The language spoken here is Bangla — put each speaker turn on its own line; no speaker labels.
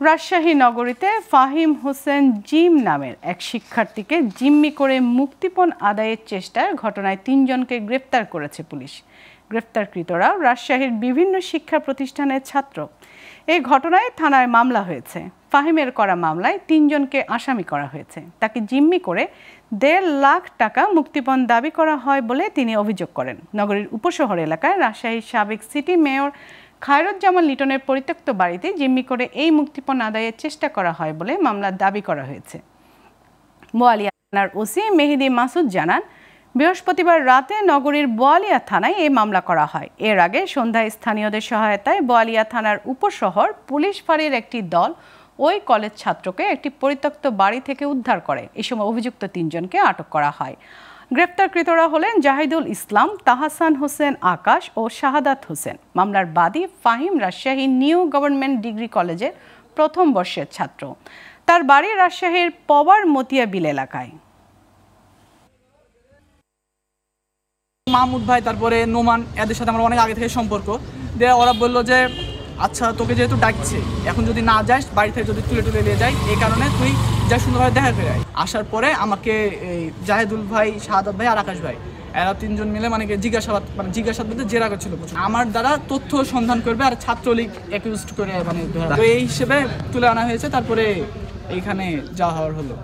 রাজশাহী নগরীতে ফাহিম হোসেন জিম নামের এক শিক্ষার্থীকে জিম্মি করে মুক্তিপণ আদায়ের চেষ্টার ঘটনায় ৩ জনকে গ্রেফতার করেছে পুলিশ। গ্রেফতারকৃতরা রাজশাহীর বিভিন্ন শিক্ষা প্রতিষ্ঠানের ছাত্র। এই ঘটনায় থানায় মামলা হয়েছে। ফাহিমের করা মামলায় ৩ জনকে আসামি করা হয়েছে। তাকে জিম্মি করে ১.৫ লাখ টাকা মুক্তিপণ দাবি করা হয় বলে তিনি অভিযোগ করেন। নগরীর উপশহর এলাকায় রাজশাহীর সাবেক সিটি মেয়র খায়রুজ্জামান লিটনের পরিত্যক্ত বাড়িতে জিম্মি করে এই মুক্তিপণ আদায়ের চেষ্টা করা হয় বলে মামলার দাবি করা হয়েছে। বোয়ালিয়া থানার ওসি মেহেদি মাসুদ জানান, বৃহস্পতিবার রাতে নগরীর বোয়ালিয়া থানায় এই মামলা করা হয়। এর আগে সন্ধ্যায় স্থানীয়দের সহায়তায় বোয়ালিয়া থানার উপশহর পুলিশ ফাঁড়ির একটি দল ওই কলেজ ছাত্রকে একটি পরিত্যক্ত বাড়ি থেকে উদ্ধার করে। এই সময় অভিযুক্ত ৩ জনকে আটক করা হয়। গ্রেপ্তারকৃতরা হলেন জাহিদুল ইসলাম, তাহসান হোসেন আকাশ ও শাহাদাত হোসেন। মামলার বাদী Fahim Rajshahi new government degree কলেজের প্রথম বর্ষের ছাত্র। তার বাড়ি রাজশাহীর পবার মতিয়া বিল এলাকায়।
মাহমুদ ভাই, তারপরে নোমান, এদের সাথে আমার অনেক আগে থেকে সম্পর্ক। দিয়ে ওরা বললো যে আচ্ছা, তোকে যেহেতু ডাকছে, এখন যদি না যাস, বাড়ি থেকে যদি তুলে নিয়ে যায়, এই কারণে তুই যা সুন্দরভাবে দেখা করে আয়। আসার পরে আমাকে জাহিদুল ভাই, শাহাদাত ভাই আর আকাশ ভাই, এরা 3 জন মিলে জিজ্ঞাসাবাদ জেরা করছিল। আমার দ্বারা তথ্য সন্ধান করবে আর ছাত্রলীগ অ্যাকিউজড করে ধরা, তো এই হিসেবে তুলে আনা হয়েছে। তারপরে এইখানে যাওয়া হওয়ার হলো।